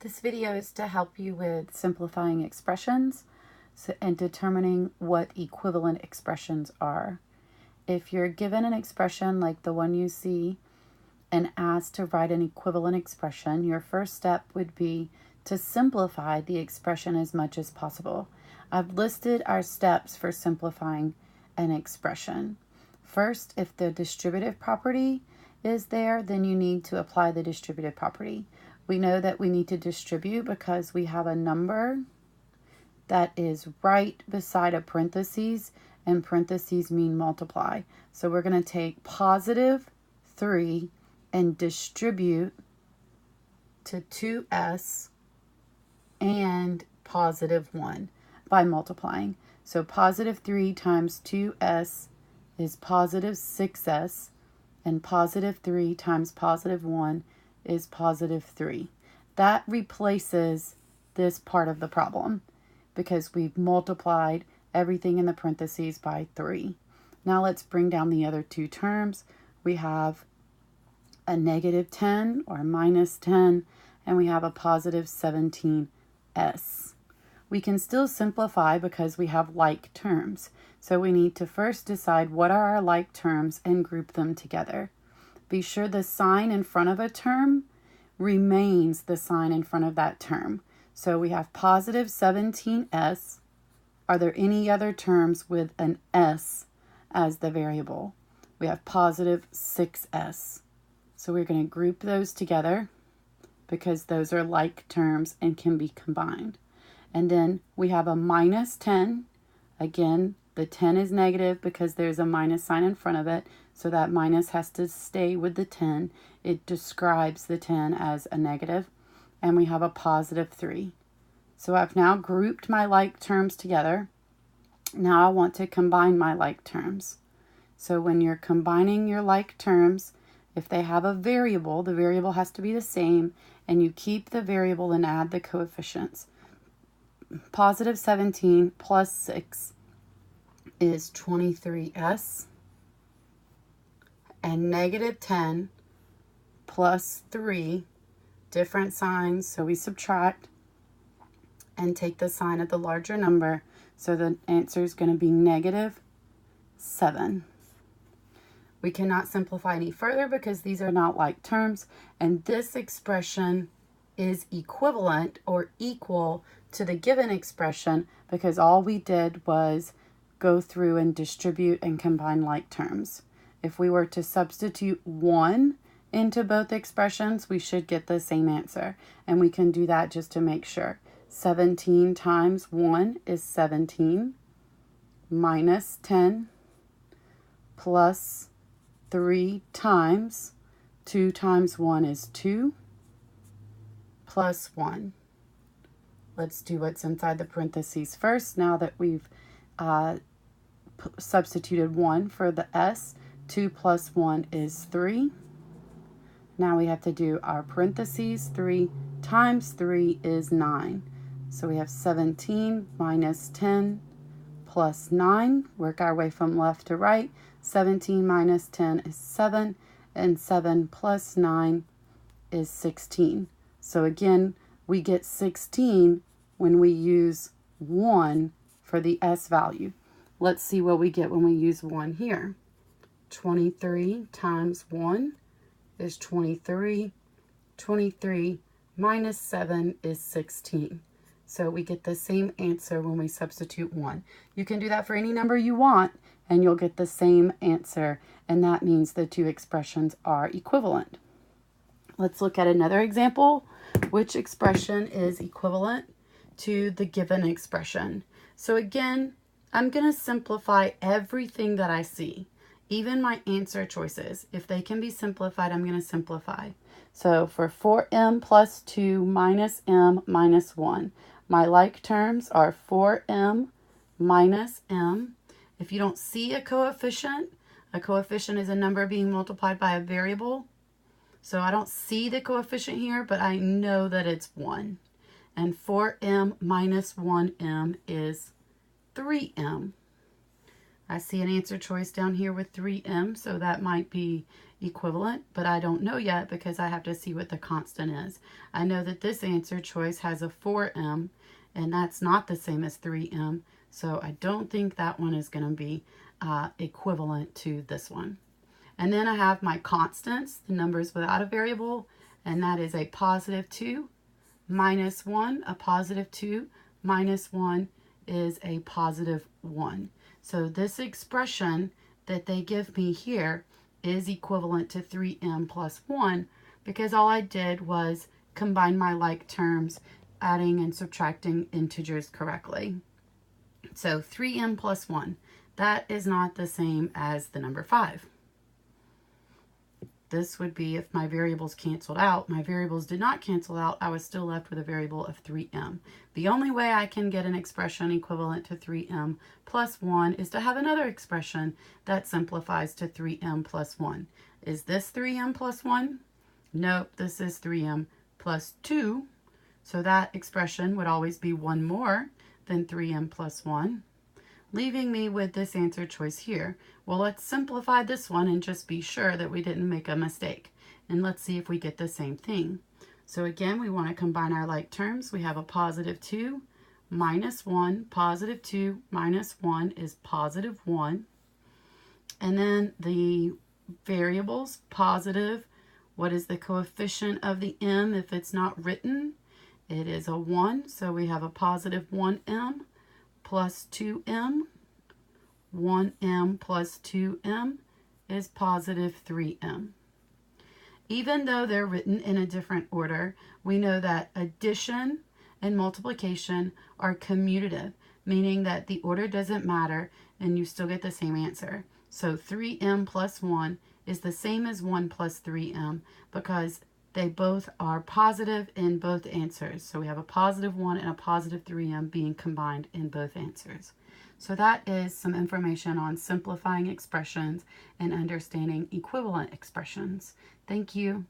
This video is to help you with simplifying expressions and determining what equivalent expressions are. If you're given an expression like the one you see and asked to write an equivalent expression, your first step would be to simplify the expression as much as possible. I've listed our steps for simplifying an expression. First, if the distributive property is there, then you need to apply the distributive property. We know that we need to distribute because we have a number that is right beside a parentheses, and parentheses mean multiply. So we're going to take positive 3 and distribute to 2s and positive 1 by multiplying. So positive 3 times 2s is positive 6s, and positive 3 times positive 1 is positive 3. That replaces this part of the problem because we've multiplied everything in the parentheses by 3. Now let's bring down the other two terms. We have a negative 10 or minus 10, and we have a positive 17s. We can still simplify because we have like terms. So we need to first decide what are our like terms and group them together. Be sure the sign in front of a term remains the sign in front of that term. So we have positive 17s. Are there any other terms with an s as the variable? We have positive 6s. So we're going to group those together because those are like terms and can be combined. And then we have a minus 10. Again, the 10 is negative because there's a minus sign in front of it. So that minus has to stay with the 10. It describes the 10 as a negative. And we have a positive 3. So I've now grouped my like terms together. Now I want to combine my like terms. So when you're combining your like terms, if they have a variable, the variable has to be the same, and you keep the variable and add the coefficients. Positive 17 plus 6 is 23s, and negative 10 plus 3, different signs, so we subtract and take the sign of the larger number, so the answer is going to be negative 7. We cannot simplify any further because these are not like terms, and this expression is equivalent or equal to the given expression because all we did was go through and distribute and combine like terms. If we were to substitute 1 into both expressions, we should get the same answer, and we can do that just to make sure. 17 times 1 is 17, minus 10, plus 3 times 2 times 1 is 2, plus 1. Let's do what's inside the parentheses first. Now that we've substituted 1 for the s, 2 plus 1 is 3. Now we have to do our parentheses. 3 times 3 is 9. So we have 17 minus 10 plus 9. Work our way from left to right. 17 minus 10 is 7, and 7 plus 9 is 16. So again, we get 16 when we use 1 for the s value. Let's see what we get when we use 1 here. 23 times 1 is 23. 23 minus 7 is 16. So we get the same answer when we substitute 1. You can do that for any number you want, and you'll get the same answer, and that means the two expressions are equivalent. Let's look at another example. Which expression is equivalent to the given expression? So again, I'm going to simplify everything that I see, even my answer choices. If they can be simplified, I'm going to simplify. So for 4m plus 2 minus m minus 1, my like terms are 4m minus m. If you don't see a coefficient is a number being multiplied by a variable. So I don't see the coefficient here, but I know that it's 1. And 4m minus 1m is 3m. I see an answer choice down here with 3m, so that might be equivalent, but I don't know yet because I have to see what the constant is. I know that this answer choice has a 4m, and that's not the same as 3m, so I don't think that one is going to be equivalent to this one. And then I have my constants, the numbers without a variable, and that is a positive 2 minus 1. A positive 2 minus 1 is a positive 1. So this expression that they give me here is equivalent to 3m plus 1 because all I did was combine my like terms, adding and subtracting integers correctly. So 3m plus 1, that is not the same as the number 5. This would be if my variables canceled out. My variables did not cancel out. I was still left with a variable of 3m. The only way I can get an expression equivalent to 3m plus 1 is to have another expression that simplifies to 3m plus 1. Is this 3m plus 1? Nope, this is 3m plus 2. So that expression would always be 1 more than 3m plus 1. Leaving me with this answer choice here. Well, let's simplify this one and just be sure that we didn't make a mistake. And let's see if we get the same thing. So again, we want to combine our like terms. We have a positive 2 minus 1. Positive 2 minus 1 is positive 1. And then the variables, positive, what is the coefficient of the m if it's not written? It is a 1, so we have a positive 1m. Plus 2m, 1m plus 2m is positive 3m. Even though they're written in a different order, we know that addition and multiplication are commutative, meaning that the order doesn't matter and you still get the same answer. So 3m plus 1 is the same as 1 plus 3m because they both are positive in both answers. So we have a positive 1 and a positive 3m being combined in both answers. So that is some information on simplifying expressions and understanding equivalent expressions. Thank you.